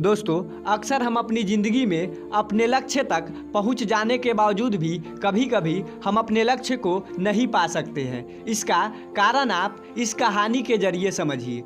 दोस्तों, अक्सर हम अपनी ज़िंदगी में अपने लक्ष्य तक पहुंच जाने के बावजूद भी कभी कभी हम अपने लक्ष्य को नहीं पा सकते हैं। इसका कारण आप इस कहानी के जरिए समझिए।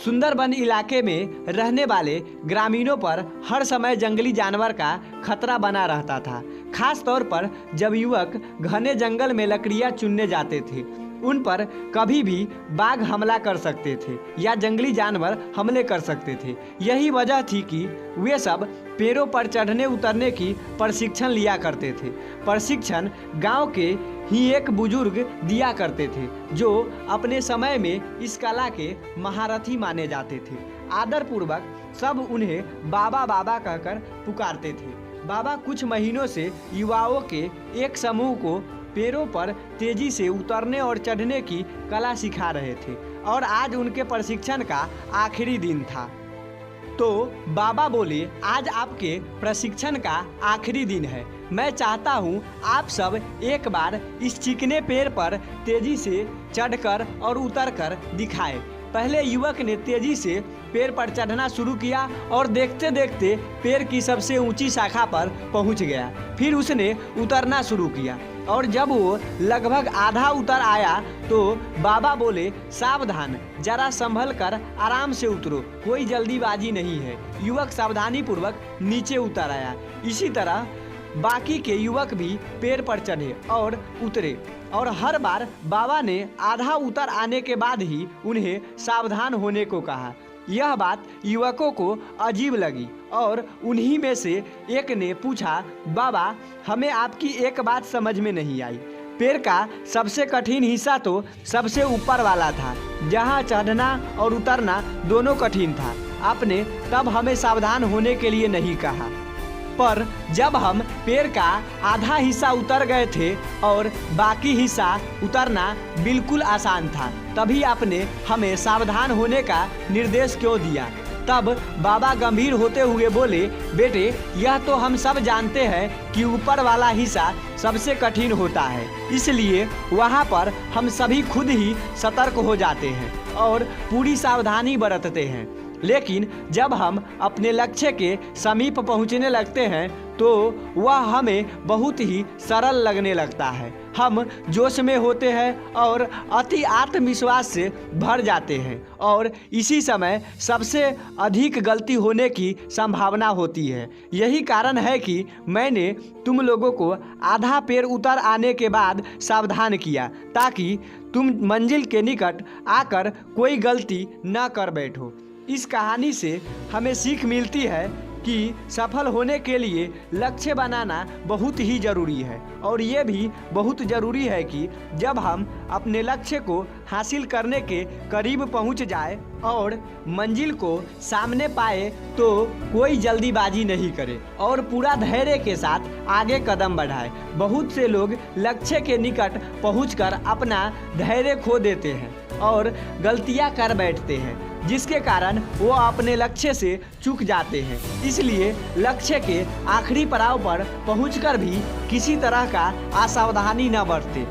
सुंदरबन इलाके में रहने वाले ग्रामीणों पर हर समय जंगली जानवर का खतरा बना रहता था। खास तौर पर जब युवक घने जंगल में लकड़ियाँ चुनने जाते थे, उन पर कभी भी बाघ हमला कर सकते थे या जंगली जानवर हमले कर सकते थे। यही वजह थी कि वे सब पेड़ों पर चढ़ने उतरने की प्रशिक्षण लिया करते थे। प्रशिक्षण गांव के ही एक बुजुर्ग दिया करते थे, जो अपने समय में इस कला के महारथी माने जाते थे। आदरपूर्वक सब उन्हें बाबा बाबा कहकर पुकारते थे। बाबा कुछ महीनों से युवाओं के एक समूह को पेड़ों पर तेजी से उतरने और चढ़ने की कला सिखा रहे थे और आज उनके प्रशिक्षण का आखिरी दिन था। तो बाबा बोले, आज आपके प्रशिक्षण का आखिरी दिन है। मैं चाहता हूँ आप सब एक बार इस चिकने पेड़ पर तेजी से चढ़कर और उतरकर दिखाएं। पहले युवक ने तेजी से पेड़ पर चढ़ना शुरू किया और देखते देखते पेड़ की सबसे ऊंची शाखा पर पहुंच गया। फिर उसने उतरना शुरू किया और जब वो लगभग आधा उतर आया तो बाबा बोले, सावधान, जरा संभल कर आराम से उतरो, कोई जल्दीबाजी नहीं है। युवक सावधानी पूर्वक नीचे उतर आया। इसी तरह बाकी के युवक भी पेड़ पर चढ़े और उतरे और हर बार बाबा ने आधा उतर आने के बाद ही उन्हें सावधान होने को कहा। यह बात युवकों को अजीब लगी और उन्हीं में से एक ने पूछा, बाबा, हमें आपकी एक बात समझ में नहीं आई। पेड़ का सबसे कठिन हिस्सा तो सबसे ऊपर वाला था, जहाँ चढ़ना और उतरना दोनों कठिन था। आपने तब हमें सावधान होने के लिए नहीं कहा, पर जब हम पेड़ का आधा हिस्सा उतर गए थे और बाकी हिस्सा उतरना बिल्कुल आसान था, तभी आपने हमें सावधान होने का निर्देश क्यों दिया? तब बाबा गंभीर होते हुए बोले, बेटे, यह तो हम सब जानते हैं कि ऊपर वाला हिस्सा सबसे कठिन होता है, इसलिए वहाँ पर हम सभी खुद ही सतर्क हो जाते हैं और पूरी सावधानी बरतते हैं। लेकिन जब हम अपने लक्ष्य के समीप पहुंचने लगते हैं तो वह हमें बहुत ही सरल लगने लगता है। हम जोश में होते हैं और अति आत्मविश्वास से भर जाते हैं और इसी समय सबसे अधिक गलती होने की संभावना होती है। यही कारण है कि मैंने तुम लोगों को आधा पेड़ उतर आने के बाद सावधान किया, ताकि तुम मंजिल के निकट आकर कोई गलती न कर बैठो। इस कहानी से हमें सीख मिलती है कि सफल होने के लिए लक्ष्य बनाना बहुत ही ज़रूरी है और ये भी बहुत ज़रूरी है कि जब हम अपने लक्ष्य को हासिल करने के करीब पहुंच जाए और मंजिल को सामने पाए तो कोई जल्दीबाजी नहीं करे और पूरा धैर्य के साथ आगे कदम बढ़ाए। बहुत से लोग लक्ष्य के निकट पहुंचकर अपना धैर्य खो देते हैं और गलतियां कर बैठते हैं, जिसके कारण वो अपने लक्ष्य से चूक जाते हैं। इसलिए लक्ष्य के आखिरी पड़ाव पर पहुंचकर भी किसी तरह का असावधानी न बरतें।